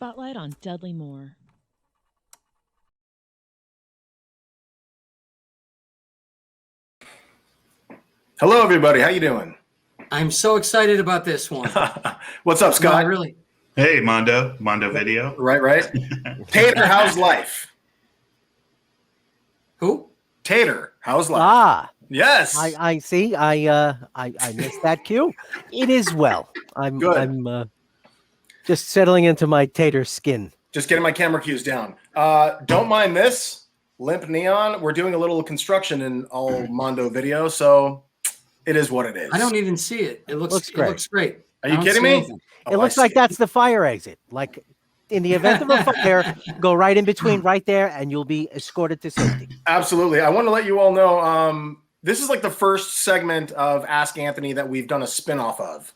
Spotlight on Dudley Moore. Hello, everybody. How you doing? I'm so excited about this one. What's up, Scott? No, really. Hey, Mondo Video. Right. Tater, how's life? Who? Tater, how's life? Ah, yes. I see. I missed that cue. It is well. I'm Good. I'm just settling into my tater skin. Just getting my camera cues down. Don't mind this. Limp Neon. We're doing a little construction in all Mondo Video, so it is what it is. I don't even see it. It looks great. It looks great. Are you kidding me? It looks like that's the fire exit. Like in the event of a fire, go right in between right there and you'll be escorted to safety. Absolutely. I want to let you all know this is like the first segment of Ask Anthony that we've done a spin-off of.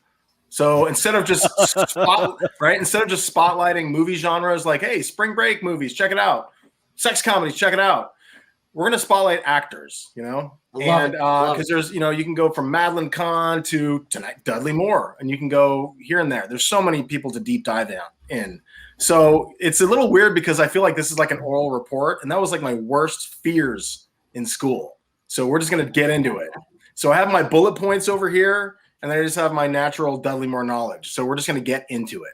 So instead of just spotlighting movie genres like, hey, spring break movies, check it out. Sex comedies, check it out. We're going to spotlight actors, because there's, you can go from Madeline Kahn to tonight Dudley Moore, and you can go here and there. There's so many people to deep dive in. So it's a little weird because I feel like this is like an oral report, and that was like my worst fears in school. So we're just going to get into it. So I have my bullet points over here, and then I just have my natural Dudley Moore knowledge. So we're just going to get into it.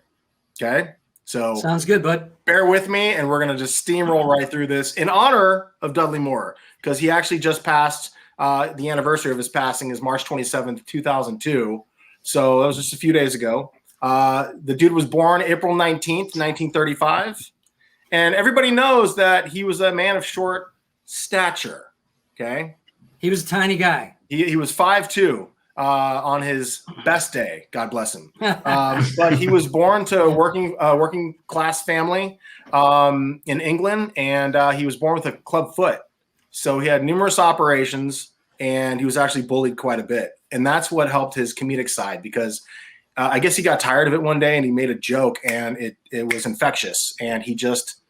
Okay? So sounds good, bud. Bear with me, and we're going to just steamroll right through this in honor of Dudley Moore, because he actually just passed the anniversary of his passing is March 27th, 2002. So that was just a few days ago. The dude was born April 19th, 1935. And everybody knows that he was a man of short stature. Okay. He was a tiny guy. He was 5'2". On his best day, God bless him. But he was born to a working class family in England, and he was born with a club foot. So he had numerous operations, and he was actually bullied quite a bit. And that's what helped his comedic side, because I guess he got tired of it one day and he made a joke, and it was infectious. And he just,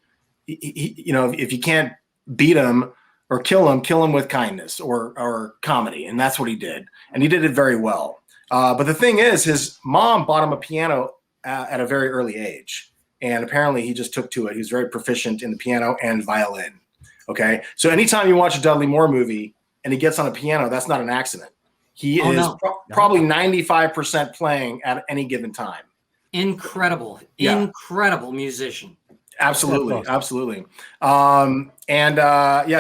if you can't beat him or kill him with kindness or comedy. And that's what he did. And he did it very well. But the thing is, his mom bought him a piano at a very early age. And apparently he just took to it. He was very proficient in the piano and violin. Okay. So anytime you watch a Dudley Moore movie and he gets on a piano, that's not an accident. He is probably 95% playing at any given time. Incredible. Yeah. Incredible musician. Absolutely.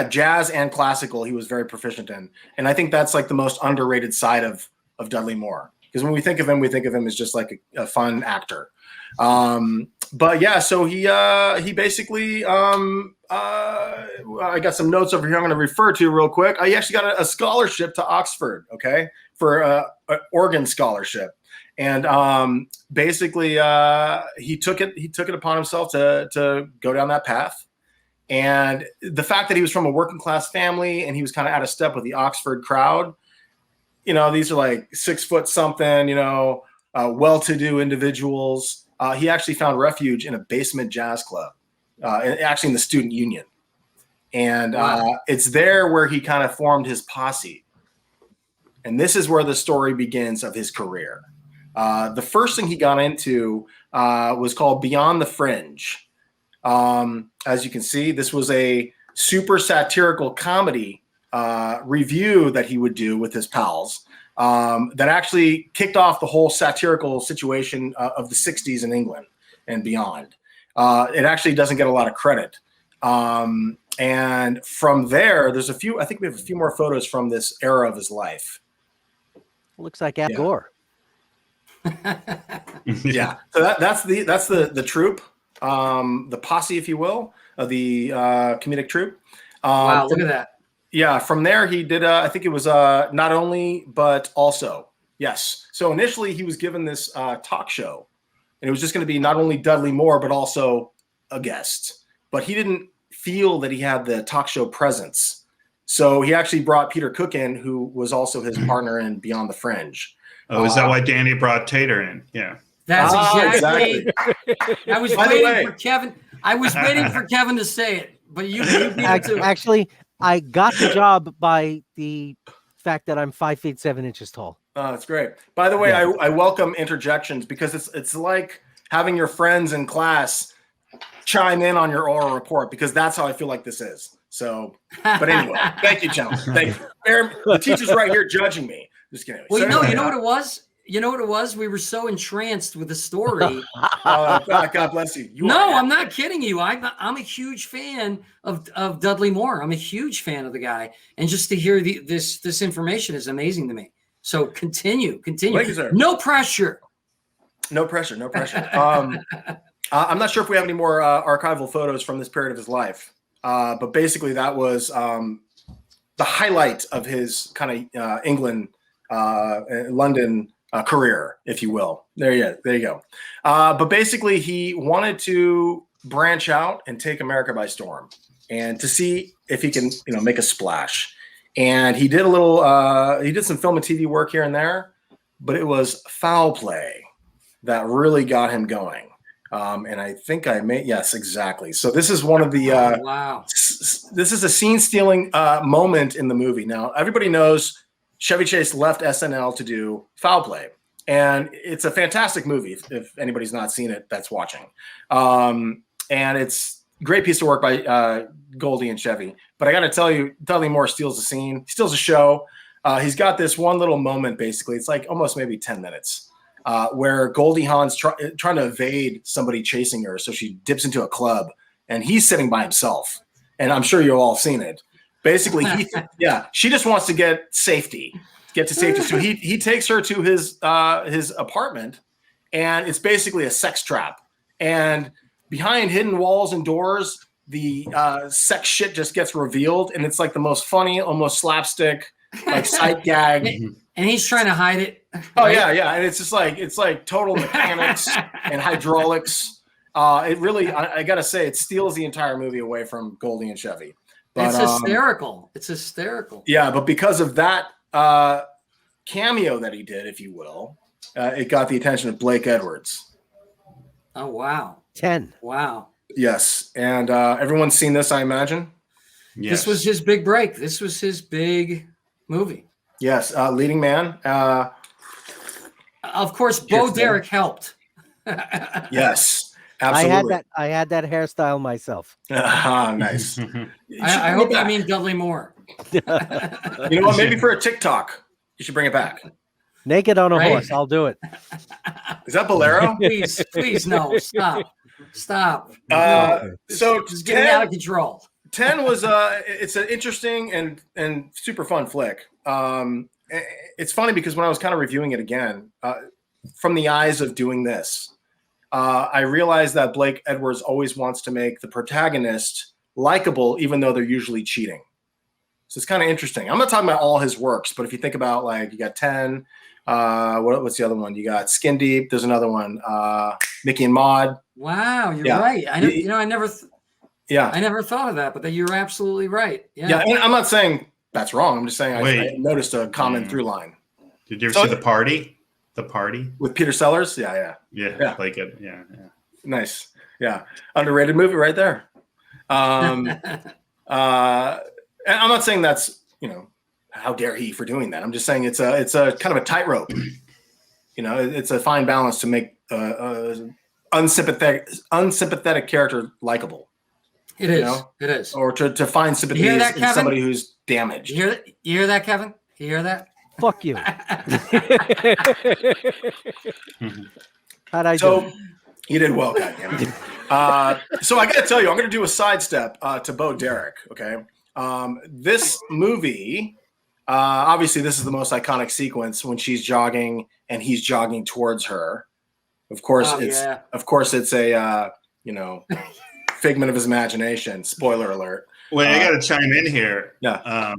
Jazz and classical he was very proficient in. And I think that's like the most underrated side of Dudley Moore. Because when we think of him as just like a fun actor. So he basically I got some notes over here I'm going to refer to real quick. He actually got a scholarship to Oxford, okay, for an organ scholarship. And he took it upon himself to go down that path. And the fact that he was from a working class family and he was kind of out of step with the Oxford crowd, these are like 6 foot something, well-to-do individuals. He actually found refuge in a basement jazz club, actually in the student union. And it's there where he kind of formed his posse. And this is where the story begins of his career. The first thing he got into was called Beyond the Fringe. As you can see, this was a super satirical comedy review that he would do with his pals that actually kicked off the whole satirical situation of the 60s in England and beyond. It actually doesn't get a lot of credit. And from there, I think we have a few more photos from this era of his life. Looks like Al Gore. Yeah, so that's the troupe, the posse, if you will, of the comedic troupe. Wow, look at that. Yeah, from there he did. I think it was not only but also. Yes. So initially he was given this talk show, and it was just going to be not only Dudley Moore but also a guest. But he didn't feel that he had the talk show presence, so he actually brought Peter Cook in, who was also his partner in Beyond the Fringe. Oh, is that why Danny brought Tater in? Yeah. That's exactly. I was waiting for Kevin. I was waiting for Kevin to say it, but you beat it too. Actually, I got the job by the fact that I'm 5 feet 7 inches tall. Oh, that's great. By the way, I welcome interjections, because it's like having your friends in class chime in on your oral report because that's how I feel like this is. So, but anyway, thank you, gentlemen. Thank you. Aaron, the teacher's right here judging me. Just kidding. Well, So anyway, you know what it was? You know what it was? We were so entranced with the story. God bless you. I'm not kidding you. I'm a huge fan of Dudley Moore. I'm a huge fan of the guy, and just to hear this information is amazing to me. So continue. Thank you, sir. No pressure. No pressure. I'm not sure if we have any more archival photos from this period of his life, but basically that was the highlight of his kind of England, London career, if you will. There you go. But basically, he wanted to branch out and take America by storm, and to see if he can, make a splash. And he did he did some film and TV work here and there, but it was Foul Play that really got him going. And I think yes, exactly. So this is one of the wow. This is a scene-stealing moment in the movie. Now everybody knows Chevy Chase left SNL to do Foul Play, and it's a fantastic movie. If anybody's not seen it, that's watching. And it's a great piece of work by Goldie and Chevy. But I got to tell you, Dudley Moore steals the scene. He steals a show. He's got this one little moment. Basically, it's like almost maybe 10 minutes. Where Goldie Hawn's trying to evade somebody chasing her. So she dips into a club and he's sitting by himself. And I'm sure you've all seen it. Basically, she just wants to get to safety. So he takes her to his apartment, and it's basically a sex trap. And behind hidden walls and doors, the sex shit just gets revealed. And it's like the most funny, almost slapstick, like sight gag. And he's trying to hide it. Oh yeah. And it's like total mechanics and hydraulics. It really, I gotta say, it steals the entire movie away from Goldie and Chevy. But, it's hysterical. It's hysterical. Yeah, but because of that cameo that he did, if you will, it got the attention of Blake Edwards. Oh wow. 10. Wow. Yes, and everyone's seen this, I imagine. Yes. This was his big break. This was his big movie. Yes, leading man. Of course, Bo Derek helped. Yes, absolutely. I had that hairstyle myself. Nice. I hope you mean Dudley Moore. You know what? Maybe for a TikTok, you should bring it back. Naked on a horse. I'll do it. Is that Bolero? Please, no. Stop. So it's getting out of control. 10 was it's an interesting and super fun flick. It's funny because when I was kind of reviewing it again, from the eyes of doing this, I realized that Blake Edwards always wants to make the protagonist likable, even though they're usually cheating. So it's kind of interesting. I'm not talking about all his works, but if you think about, like, you got 10, what's the other one? You got Skin Deep. There's another one, Mickey and Maude. Wow, you're right. I never thought of that, but you're absolutely right. Yeah. And I'm not saying that's wrong. I'm just saying I noticed a common through line. Did you ever see The Party? The Party with Peter Sellers? Yeah. Like it. Yeah. Nice. Yeah. Underrated movie right there. And I'm not saying that's, how dare he for doing that. I'm just saying it's a kind of a tightrope. It's a fine balance to make unsympathetic character likable. It is. It is. Or to find sympathy in somebody who's damaged. You hear that, Kevin? You hear that? Fuck you. How'd I do? So you did well, goddammit. So I got to tell you, I'm going to do a sidestep to Bo Derek. Okay. This movie, obviously, this is the most iconic sequence when she's jogging and he's jogging towards her. Of course, it's a figment of his imagination. Spoiler alert. Well, I got to chime in here. Yeah.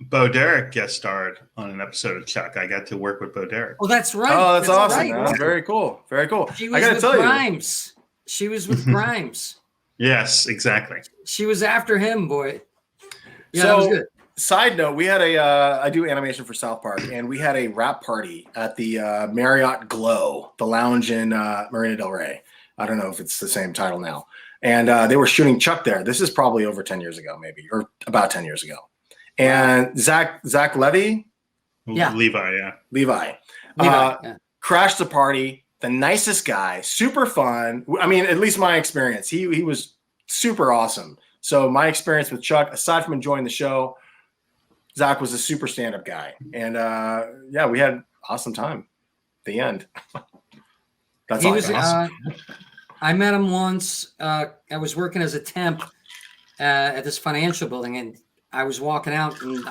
Bo Derek guest starred on an episode of Chuck. I got to work with Bo Derek. Oh, that's right. Oh, that's awesome. Right. Very cool. Very cool. She was with Grimes. She was with Grimes. Yes, exactly. She was after him, boy. Yeah, so, that was good. Side note, we had I do animation for South Park, and we had a wrap party at the Marriott Glow, the lounge in Marina Del Rey. I don't know if it's the same title now. And they were shooting Chuck there. This is probably over 10 years ago, maybe, or about 10 years ago. And Zach Levi, Levi, crashed the party, the nicest guy, super fun. I mean, at least my experience, he was super awesome. So my experience with Chuck, aside from enjoying the show, Zach was a super stand-up guy. And yeah, we had awesome time. The end. That's all. Awesome. I met him once. I was working as a temp at this financial building, and I was walking out, and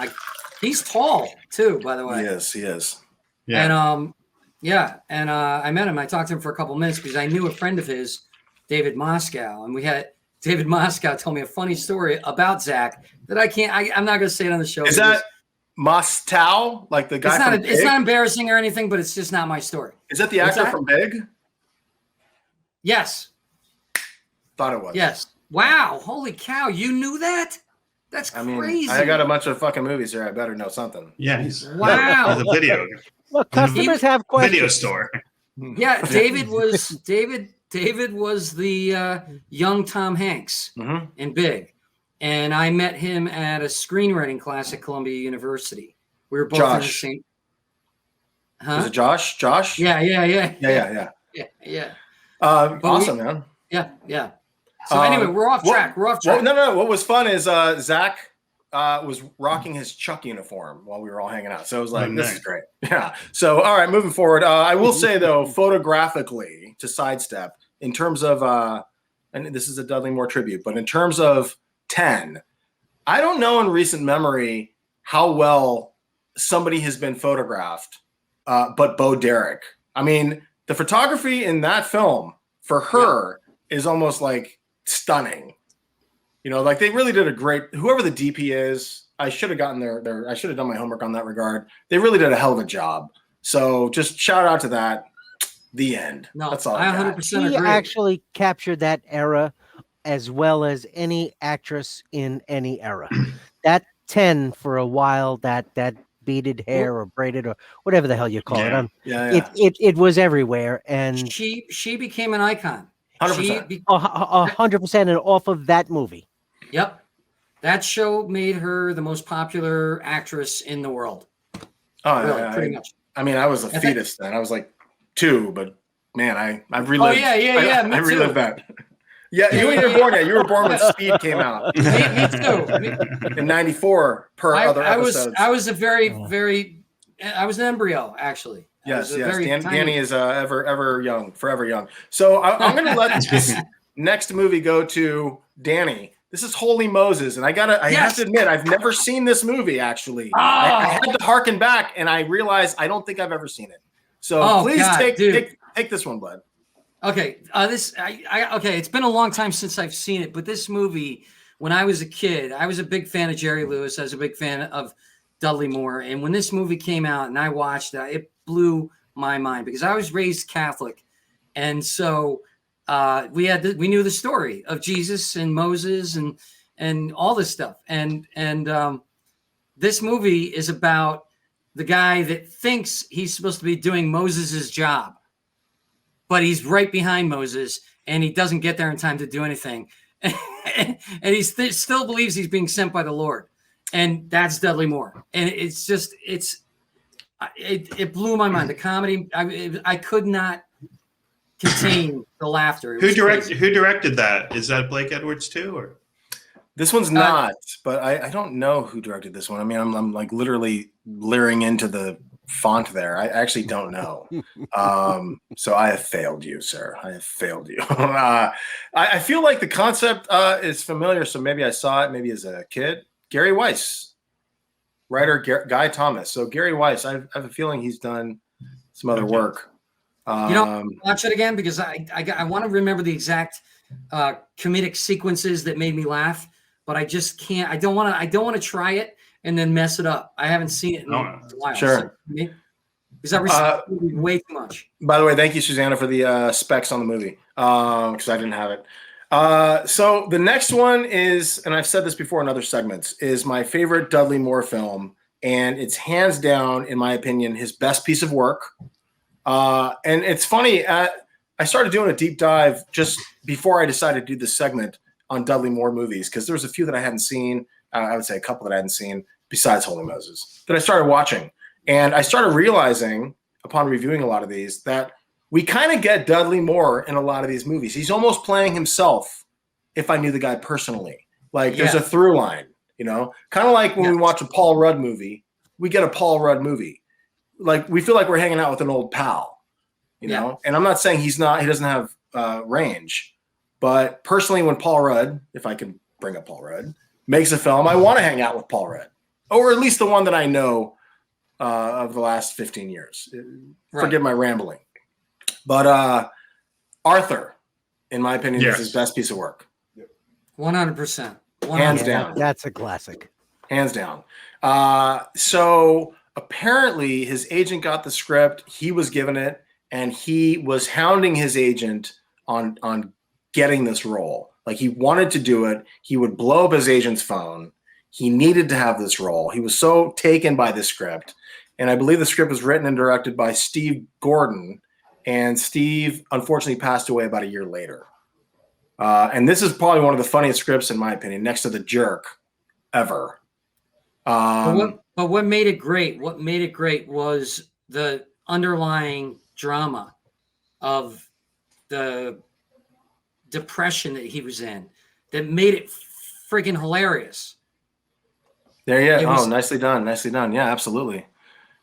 he's tall too, by the way. Yes, he is. Yeah. And I met him. I talked to him for a couple minutes because I knew a friend of his, David Moscow, and David Moscow told me a funny story about Zach that I'm not going to say it on the show. Is that Moscow, like the guy from Big? It's not embarrassing or anything, but it's just not my story. Is that the actor from Big? Yes. Thought it was. Yes. Wow. Holy cow. You knew that? That's crazy. I got a bunch of fucking movies here. I better know something. Yeah. He's wow. He's a video. Look, customers have questions. Video store. Yeah. David was the young Tom Hanks in Big. And I met him at a screenwriting class at Columbia University. We were both in the same. Huh? Was it Josh? Josh? Yeah. Awesome, man. Yeah. So anyway, we're off track. No. What was fun is Zach was rocking his Chuck uniform while we were all hanging out. So I was like, this is great. Yeah. So, all right, moving forward. I will say, though, photographically, to sidestep, in terms of, and this is a Dudley Moore tribute, but in terms of 10, I don't know in recent memory how well somebody has been photographed, but Bo Derek. I mean, the photography in that film for her is almost like stunning. You know, like they really did a great, whoever the DP is, I should have gotten I should have done my homework on that regard. They really did a hell of a job. So just shout out to that. The end. No, that's all. I 100% agree. She actually captured that era as well as any actress in any era. That 10 for a while, that beaded hair or braided or whatever the hell you call it. It was everywhere, and she became an icon. 100%. 100%, and off of that movie. Yep, that show made her the most popular actress in the world. Oh, really, pretty much. I mean, I was a fetus then. I was like 2, but man, I relived. Oh yeah. I relived that. Yeah, you weren't born yet. You were born when Speed came out. Me too. In '94, per other episodes. I was a very I was an embryo, actually. Yes. Danny is forever young. So I'm going to let this next movie go to Danny. This is Holy Moses, and I have to admit, I've never seen this movie. Actually, I had to harken back, and I realized I don't think I've ever seen it. So please take this one, bud. Okay, it's been a long time since I've seen it, but this movie, when I was a kid, I was a big fan of Jerry Lewis. I was a big fan of Dudley Moore, and when this movie came out and I watched it, it blew my mind because I was raised Catholic, and so we knew the story of Jesus and Moses and all this stuff, and this movie is about the guy that thinks he's supposed to be doing Moses's job. But he's right behind Moses, and he doesn't get there in time to do anything. And he still believes he's being sent by the Lord. And that's Dudley Moore. And it's just, it blew my mind. The comedy, I could not contain the laughter. Who directed that? Is that Blake Edwards too? Or this one's not, but I don't know who directed this one. I mean, I'm like literally leering into the font there. I actually don't know. So I have failed you, sir. I have failed you. I feel like the concept is familiar, so maybe I saw it maybe as a kid. Gary Weiss, writer Guy Thomas. So Gary Weiss, I have a feeling he's done some other work. Watch it again because I want to remember the exact comedic sequences that made me laugh, but I just can't. I don't want to try it and then mess it up. I haven't seen it in a while. Sure. Because I respect it way too much. By the way, thank you, Susanna, for the specs on the movie because I didn't have it. So the next one is, and I've said this before in other segments, is my favorite Dudley Moore film, and it's hands down, in my opinion, his best piece of work. And it's funny, I started doing a deep dive just before I decided to do this segment on Dudley Moore movies because there was a few that I hadn't seen. I would say a couple that I hadn't seen besides Holy Moses that I started watching. And I started realizing upon reviewing a lot of these that we kind of get Dudley Moore in a lot of these movies. He's almost playing himself. If I knew the guy personally, like there's a through line, kind of like when we watch a Paul Rudd movie, we get a Paul Rudd movie. Like we feel like we're hanging out with an old pal, know. And I'm not saying he doesn't have range, but personally, when Paul Rudd, if I can bring up Paul Rudd, makes a film, I want to hang out with Paul Rudd, or at least the one that I know of the last 15 years. Forgive my rambling, but Arthur, in my opinion, is his best piece of work. 100%. Hands down. That's a classic. Hands down. So apparently his agent got the script. He was given it, and he was hounding his agent on getting this role. Like he wanted to do it. He would blow up his agent's phone. He needed to have this role. He was so taken by the script. And I believe the script was written and directed by Steve Gordon. And Steve unfortunately passed away about a year later. And this is probably one of the funniest scripts, in my opinion, next to The Jerk, ever. But what made it great? What made it great was the underlying drama of the depression that he was in that made it freaking hilarious. There you go. Nicely done. Nicely done. Yeah, absolutely.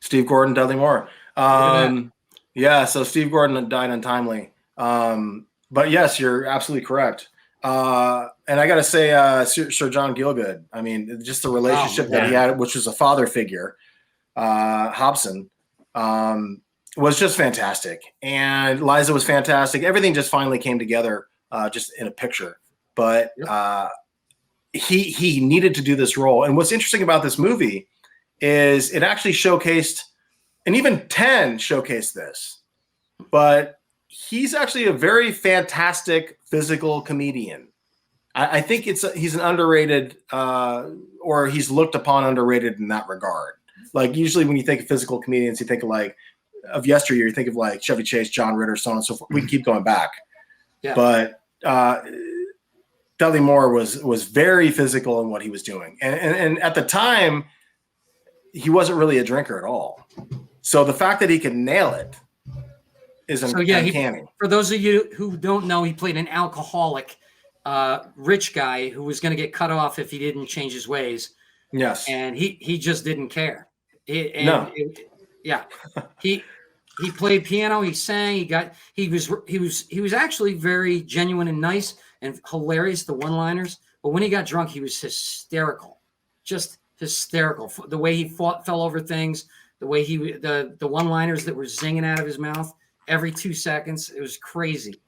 Steve Gordon, Dudley Moore. So Steve Gordon died untimely. But yes, you're absolutely correct. And I got to say, Sir John Gielgud, I mean, just the relationship that he had, which was a father figure, Hobson, was just fantastic. And Liza was fantastic. Everything just finally came together just in a picture. But he needed to do this role. And what's interesting about this movie is it actually showcased, and even 10 showcased this, but he's actually a very fantastic physical comedian. I think he's an underrated, or he's looked upon underrated in that regard. Like usually when you think of physical comedians, you think of yesteryear, you think of like Chevy Chase, John Ritter, so on and so forth. We can keep going back. Yeah. But Dudley Moore was very physical in what he was doing. And at the time, he wasn't really a drinker at all. So the fact that he could nail it is uncanny. For those of you who don't know, he played an alcoholic rich guy who was going to get cut off if he didn't change his ways. Yes. And he just didn't care. He played piano, he sang, he was actually very genuine and nice and hilarious, the one-liners. But when he got drunk, he was hysterical. Just hysterical. The way he fell over things, the way the one-liners that were zinging out of his mouth every 2 seconds. It was crazy.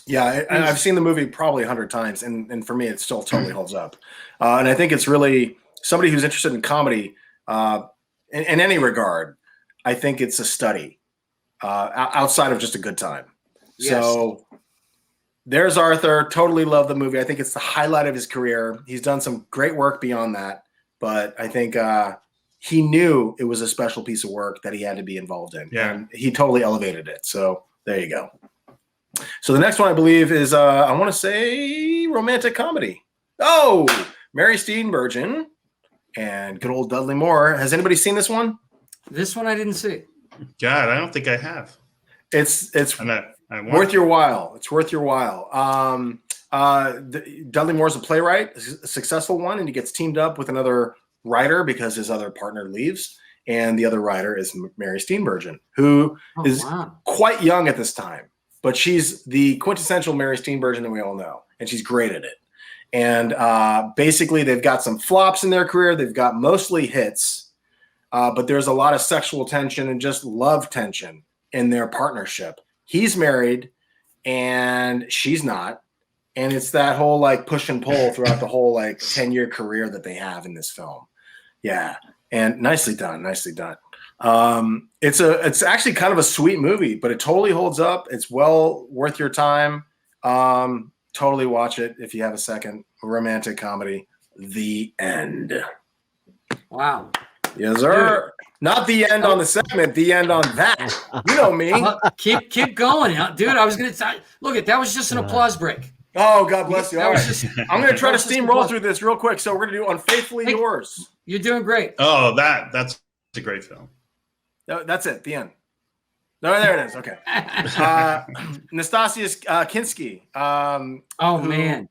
Yeah, I've seen the movie probably 100 times, and for me, it still totally holds up. And I think it's really somebody who's interested in comedy in any regard. I think it's a study outside of just a good time. Yes. So there's Arthur. Totally love the movie. I think it's the highlight of his career. He's done some great work beyond that, but I think he knew it was a special piece of work that he had to be involved in. Yeah. And he totally elevated it. So there you go. So the next one I believe is, I want to say romantic comedy. Oh, Mary Steenburgen and good old Dudley Moore. Has anybody seen this one? This one I didn't see. God, I don't think I have. It's worth your while. It's worth your while. Dudley Moore's a playwright, a successful one, and he gets teamed up with another writer because his other partner leaves. And the other writer is Mary Steenburgen, who is quite young at this time. But she's the quintessential Mary Steenburgen that we all know, and she's great at it. And basically, they've got some flops in their career. They've got mostly hits, but there's a lot of sexual tension and just love tension in their partnership. He's married, and she's not. And it's that whole like push and pull throughout the whole like 10-year career that they have in this film. Yeah, and nicely done, nicely done. It's actually kind of a sweet movie, but it totally holds up. It's well worth your time. Totally watch it if you have a second. Romantic comedy. The End. Wow. Yes, sir. Not the end on the segment. The end on that. You know me. Keep going, dude. I was gonna look at that was just an applause break. Oh, God bless you. All right. I'm gonna try to steamroll through this real quick. So we're gonna do Unfaithfully Yours. You're doing great. Oh, that's a great film. That's it. The end. No, there it is. Okay. Nastasius Kinski. Oh who man,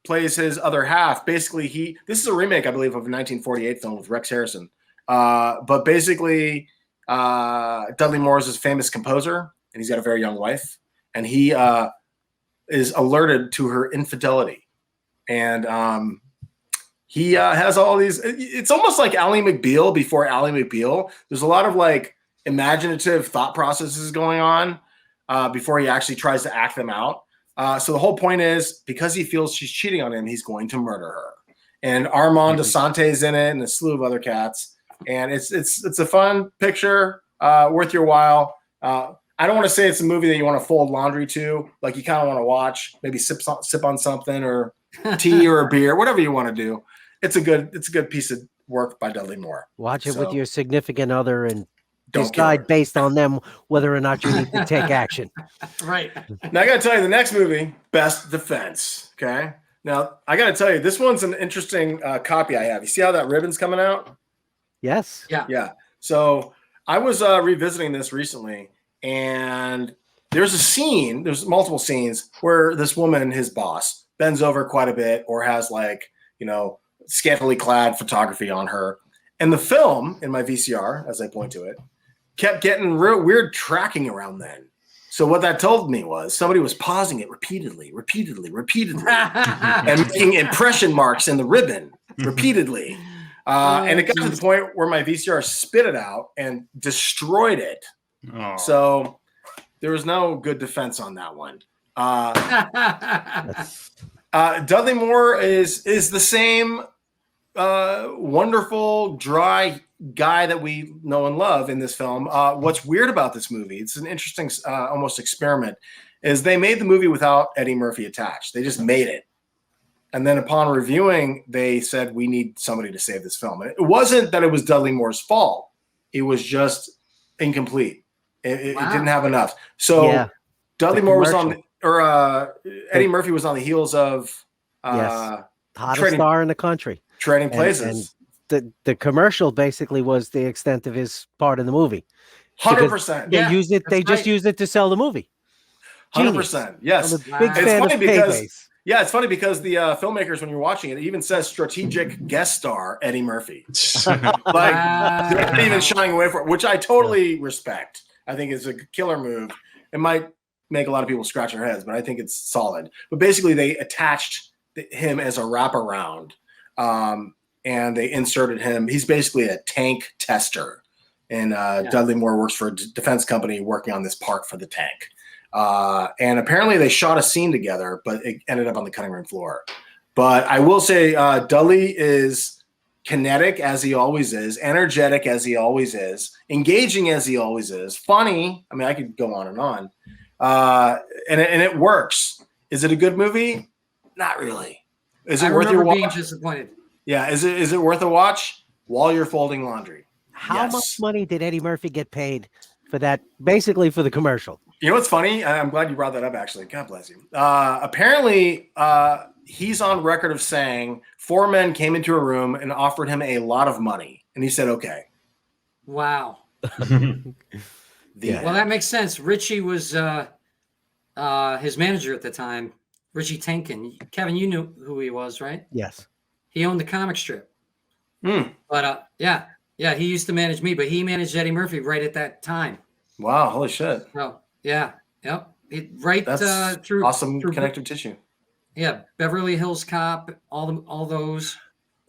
plays his other half. Basically, this is a remake, I believe, of a 1948 film with Rex Harrison. But basically, Dudley Moore is his famous composer, and he's got a very young wife, and he is alerted to her infidelity, and he has all these. It's almost like Ally McBeal before Ally McBeal. There's a lot of like imaginative thought processes going on before he actually tries to act them out. So the whole point is, because he feels she's cheating on him, he's going to murder her. And Armand Desante's in it, and a slew of other cats. And it's a fun picture, worth your while. I don't want to say it's a movie that you want to fold laundry to, like you kind of want to watch, maybe sip on something or tea or a beer, whatever you want to do. It's a good piece of work by Dudley Moore. Watch it with your significant other and Don't decide based on them whether or not you need to take action. right? Now I got to tell you, the next movie, Best Defense. Okay. Now I got to tell you, this one's an interesting copy I have. You see how that ribbon's coming out? Yes. Yeah. So I was revisiting this recently, and there's multiple scenes where this woman, his boss, bends over quite a bit or has like, scantily clad photography on her. And the film in my VCR, as I point to it, kept getting real weird tracking around then. So what that told me was somebody was pausing it repeatedly, and making impression marks in the ribbon repeatedly. And it got to the point where my VCR spit it out and destroyed it. Oh. So there was no good defense on that one. Dudley Moore is the same wonderful, dry guy that we know and love in this film. What's weird about this movie, it's an interesting almost experiment, is they made the movie without Eddie Murphy attached. They just made it. And then upon reviewing, they said, we need somebody to save this film. And it wasn't that it was Dudley Moore's fault. It was just incomplete. It didn't have enough. So Dudley Moore was on, Eddie Murphy was on the heels of hottest star in the country. Trading Places. And the commercial basically was the extent of his part in the movie. 100%. They used it. They just used it to sell the movie. 100%. Yes. I'm a big fan of Paybays. Yeah, it's funny because the filmmakers, when you're watching it, it even says strategic guest star Eddie Murphy. Like they're not even shying away from it, which I totally respect. I think it's a killer move. It might make a lot of people scratch their heads, but I think it's solid. But basically, they attached him as a wraparound, and they inserted him. He's basically a tank tester, and Dudley Moore works for a defense company working on this part for the tank. And apparently they shot a scene together, but it ended up on the cutting room floor. But I will say Dudley is kinetic as he always is, energetic as he always is, engaging as he always is, funny. I mean, I could go on and on. And it works. Is it a good movie? Not really. Is it worth your watch? Being disappointed. Yeah. Is it worth a watch while you're folding laundry? How much money did Eddie Murphy get paid for that? Basically for the commercial. You know what's funny? I'm glad you brought that up, actually. God bless you. Apparently, he's on record of saying 4 men came into a room and offered him a lot of money. And he said, okay. Wow. Well, that makes sense. Richie was his manager at the time, Richie Tenkin. Kevin, you knew who he was, right? Yes. He owned the comic strip. But he used to manage me, but he managed Eddie Murphy right at that time. Wow, holy shit. Oh, yeah. Yep. That's through awesome connective tissue. Yeah, Beverly Hills Cop, all those.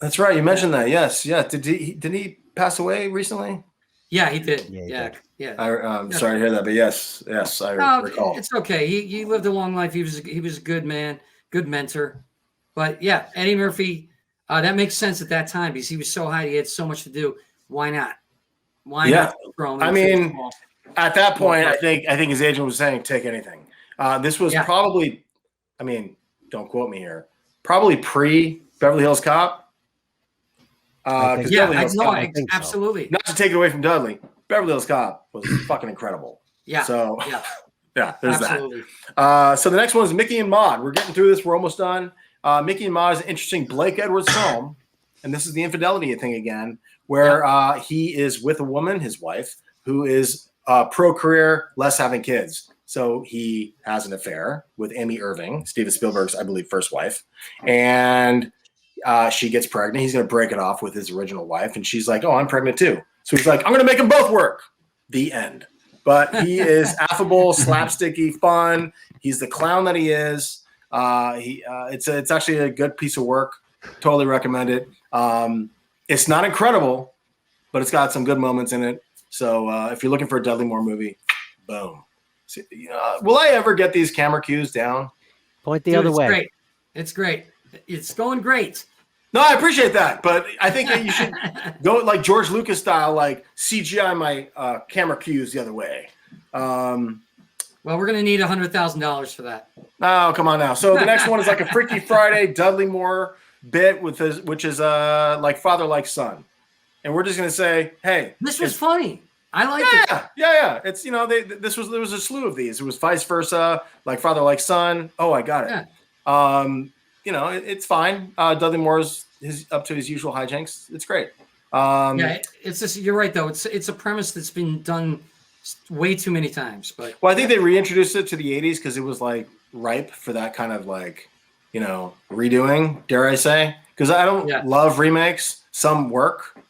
That's right. You mentioned that. Yes. Yeah. Did he pass away recently? Yeah, he did. Yeah. I'm sorry to hear that, but yes, I recall. It's okay. He lived a long life. He was a good man, good mentor. But yeah, Eddie Murphy, that makes sense at that time because he was so high. He had so much to do. Why not? Why not? I mean, at that point, I think his agent was saying, take anything. This was probably, I mean, don't quote me here, probably pre Beverly Hills Cop. Absolutely. Not to take it away from Dudley, Beverly Hills Cop was fucking incredible. Yeah. So there's absolutely. that. So the next one is Mickey and Maude. We're getting through this. We're almost done. Mickey and Maude is an interesting Blake Edwards film, and this is the infidelity thing again, where he is with a woman, his wife, who is pro career, less having kids. So he has an affair with Amy Irving, Steven Spielberg's, I believe, first wife. And she gets pregnant. He's going to break it off with his original wife. And she's like, oh, I'm pregnant too. So he's like, I'm going to make them both work. The end. But he is affable, slapsticky, fun. He's the clown that he is. It's actually a good piece of work. Totally recommend it. It's not incredible, but it's got some good moments in it. So if you're looking for a Dudley Moore movie, boom. So, will I ever get these camera cues down? Point the other way. Great. It's great. It's going great. No, I appreciate that, but I think that you should go like George Lucas style, like CGI my camera cues the other way. Well, we're going to need $100,000 for that. Oh, come on now. So the next one is like a Freaky Friday Dudley Moore bit which is like father like son, and we're just going to say, hey, this was funny. I liked it. Yeah. It's there was a slew of these. It was vice versa, like father like son. Oh, I got it. Yeah. It's fine. Dudley Moore's up to his usual hijinks. It's great. It's just, you're right though. It's a premise that's been done way too many times. But I think they reintroduced it to the 80s because it was like ripe for that kind of like, redoing, dare I say? Because I don't love remakes. Some work.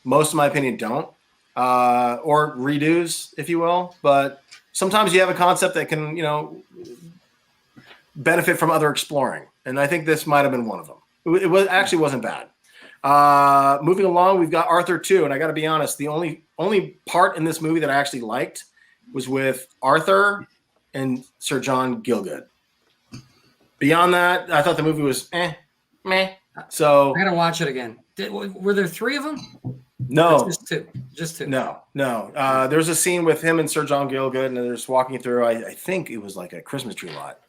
Most, in my opinion, don't. Or redos, if you will. But sometimes you have a concept that can, benefit from other exploring. And I think this might have been one of them. It wasn't bad. Moving along, we've got Arthur 2. And I got to be honest, the only part in this movie that I actually liked was with Arthur and Sir John Gielgud. Beyond that, I thought the movie was meh. So I got to watch it again. Were there 3 of them? No. Just two. No. There's a scene with him and Sir John Gielgud, and they're just walking through, I think it was like a Christmas tree lot.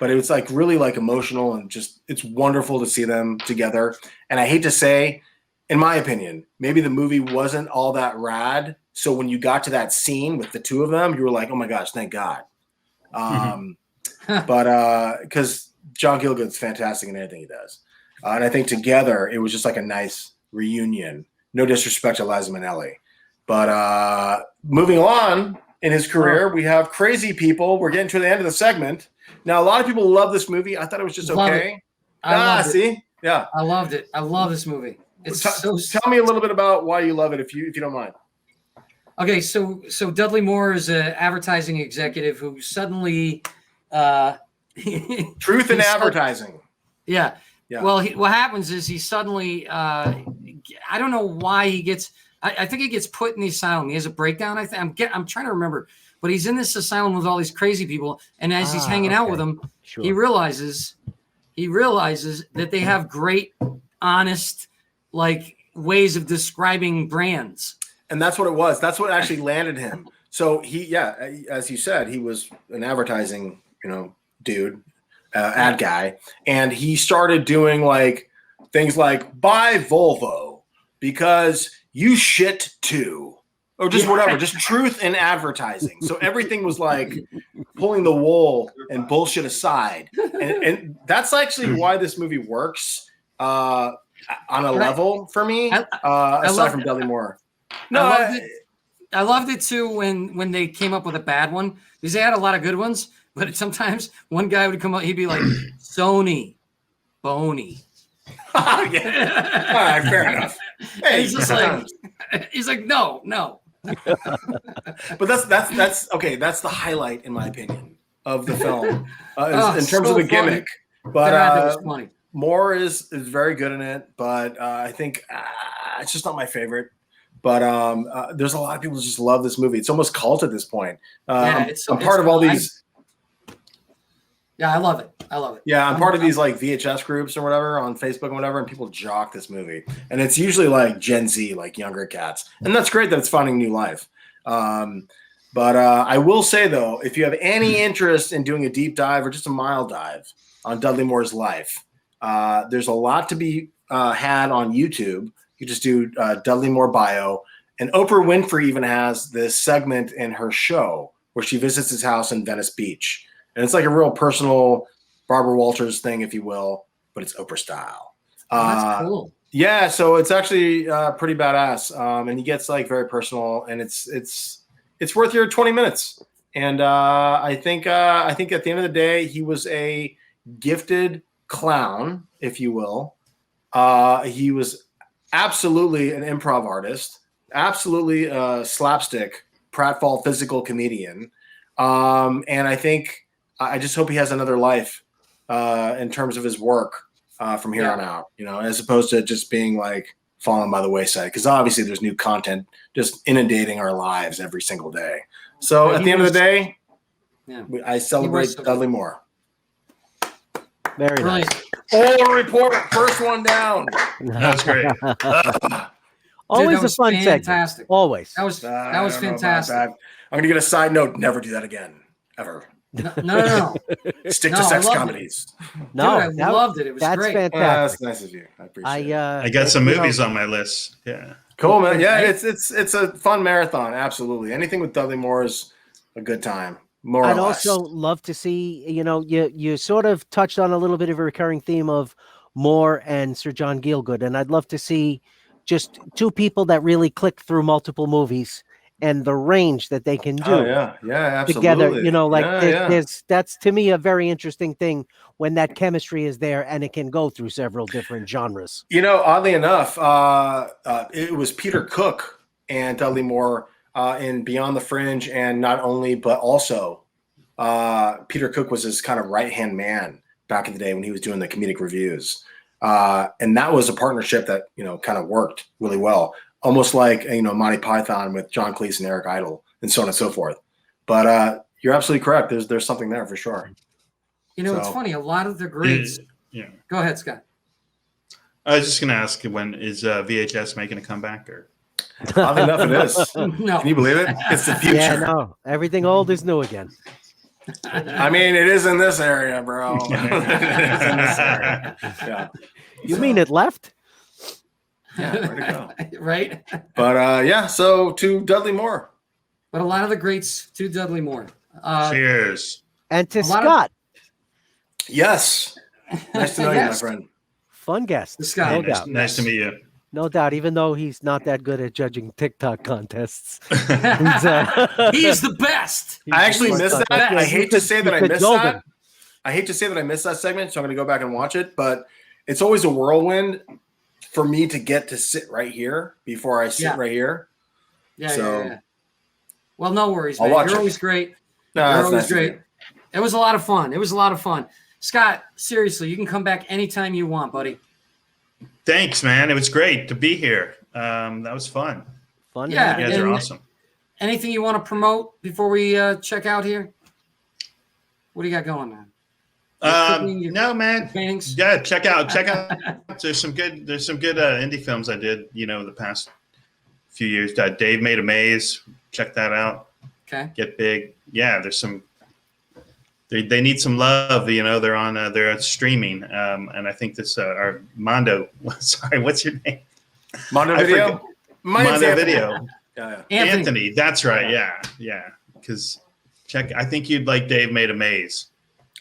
But it was like really like emotional and just it's wonderful to see them together. And I hate to say, in my opinion, maybe the movie wasn't all that rad. So when you got to that scene with the two of them, you were like, oh my gosh, thank God. But because John Gielgud's fantastic in anything he does. And I think together it was just like a nice reunion. No disrespect to Liza Minnelli. But moving on in his career, we have Crazy People. We're getting to the end of the segment. Now, a lot of people love this movie. I thought it was just okay. See? Yeah. I loved it. I love this movie. Tell me a little bit about why you love it, if you don't mind. Okay, so Dudley Moore is an advertising executive who suddenly truth in advertising. Yeah. Well, what happens is he suddenly I don't know why he gets. I think he gets put in the asylum. He has a breakdown. I'm trying to remember, but he's in this asylum with all these crazy people, and as he's hanging out with them, he realizes that they have great, honest, like ways of describing brands. And that's what it was. That's what actually landed him. So as you said, he was an advertising, dude, ad guy, and he started doing like things like buy Volvo because you shit too, or just whatever, just truth in advertising. So everything was like pulling the wool and bullshit aside, and that's actually why this movie works on a level for me. Aside from Dudley Moore. No, I loved it too when they came up with a bad one, because they had a lot of good ones, but sometimes one guy would come up, he'd be like, Sony, Boney. Yeah. All right, fair enough. Hey, he's like, no. But that's okay. That's the highlight, in my opinion, of the film in terms of the gimmick. But Moore is very good in it, but I think it's just not my favorite. But there's a lot of people who just love this movie. It's almost cult at this point. I'm part of all these. Yeah, I love it. Yeah, I'm part of these like VHS groups or whatever on Facebook and whatever, and people jock this movie. And it's usually like Gen Z, like younger cats. And that's great that it's finding new life. But I will say, though, if you have any interest in doing a deep dive or just a mild dive on Dudley Moore's life, there's a lot to be had on YouTube. You just do Dudley Moore bio. And Oprah Winfrey even has this segment in her show where she visits his house in Venice Beach. And it's like a real personal Barbara Walters thing, if you will, but it's Oprah style. That's cool. Yeah, so it's actually pretty badass. And he gets like very personal, and it's it's worth your 20 minutes. And I think at the end of the day, he was a gifted clown, if you will. He was absolutely an improv artist, absolutely a slapstick, pratfall physical comedian. And I just hope he has another life in terms of his work from here on out, as opposed to just being like falling by the wayside. Because obviously there's new content just inundating our lives every single day. So at the end of the day, I celebrate Dudley Moore. Very nice. Oral report, first one down. That's great. Always a fun fantastic segment. Always. That was fantastic. I'm going to get a side note. Never do that again. Ever. No. Stick to sex comedies. No, Dude, I loved it. It was that's great. fantastic. That's nice of you. I appreciate it. I got some movies on my list. Yeah. Cool, man. Yeah, it's a fun marathon. Absolutely. Anything with Dudley Moore is a good time. More or I'd less. also love to see, you sort of touched on a little bit of a recurring theme of Moore and Sir John Gielgud, and I'd love to see just two people that really click through multiple movies and the range that they can do absolutely. together. That's to me a very interesting thing when that chemistry is there and it can go through several different genres. Oddly enough, it was Peter Cook and Dudley Moore in Beyond the Fringe, and not only, but also Peter Cook was his kind of right-hand man back in the day when he was doing the comedic reviews. And that was a partnership that, kind of worked really well. Almost like, Monty Python with John Cleese and Eric Idle and so on and so forth. But you're absolutely correct. There's something there for sure. It's funny. A lot of the greats. Go ahead, Scott. I was just going to ask, when is VHS making a comeback? Or oddly enough, it is. No. Can you believe it? It's the future. Yeah, no. Everything old is new again. I mean, it is in this area, bro. It is in this area. Yeah. You mean it left? Yeah, where'd it go? Right? But so to Dudley Moore. But a lot of the greats to Dudley Moore. Cheers. And to Scott. Yes. Nice to know you, my friend. Fun guest. Scott. No doubt. Nice to meet you. No doubt, even though he's not that good at judging TikTok contests. He's the best. I actually missed that. I hate to say that I missed that. Him. I hate to say that I missed that segment, so I'm going to go back and watch it. But it's always a whirlwind for me to get to sit right here before I sit right here. Yeah. Well, no worries, man. You're always great. No, You're always great. It was a lot of fun. Scott, seriously, you can come back anytime you want, buddy. Thanks, man. It was great to be here. That was fun. Yeah, you guys are awesome. Anything you want to promote before we check out here? What do you got going on? No, man. Paintings? Yeah, check out. There's some good indie films I did, the past few years. Dave Made a Maze. Check that out. Okay. Get Big. Yeah, there's some. They need some love. They're on streaming. And I think this our Mondo. Sorry, what's your name? Mondo Video. Mondo Video. Yeah. Anthony. That's right. Yeah. Because I think you'd like Dave Made a Maze.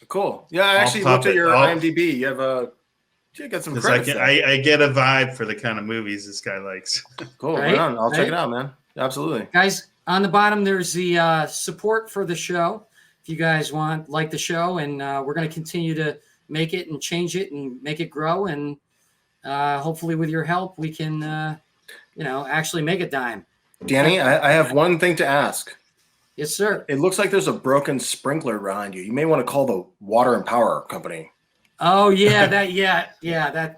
Cool. Yeah, I actually looked at your IMDb. You got some credits. I get a vibe for the kind of movies this guy likes. Cool. Right on. I'll check it out, man. Absolutely. Guys, on the bottom, there's the support for the show. If you guys like the show, and we're going to continue to make it and change it and make it grow. And hopefully with your help, we can, actually make a dime. Danny, I have one thing to ask. Yes, sir. It looks like there's a broken sprinkler behind you. You may want to call the Water and Power Company. Oh yeah, that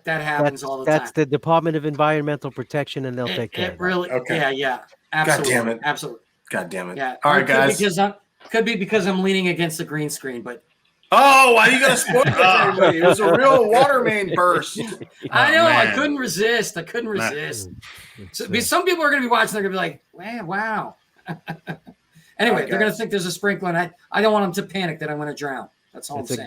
happens all the time. That's the Department of Environmental Protection, and they'll take care of it. Really, okay. Yeah, absolutely. God damn it. Absolutely. God damn it. Yeah. All right, guys. Could be because I'm leaning against the green screen, but why are you gonna spoil it for everybody? It was a real water main burst. I know. Man. I couldn't resist. So, some people are gonna be watching. They're gonna be like, "Wow." Anyway, they're going to think there's a sprinkler, and I don't want them to panic that I'm going to drown. That's all I'm saying.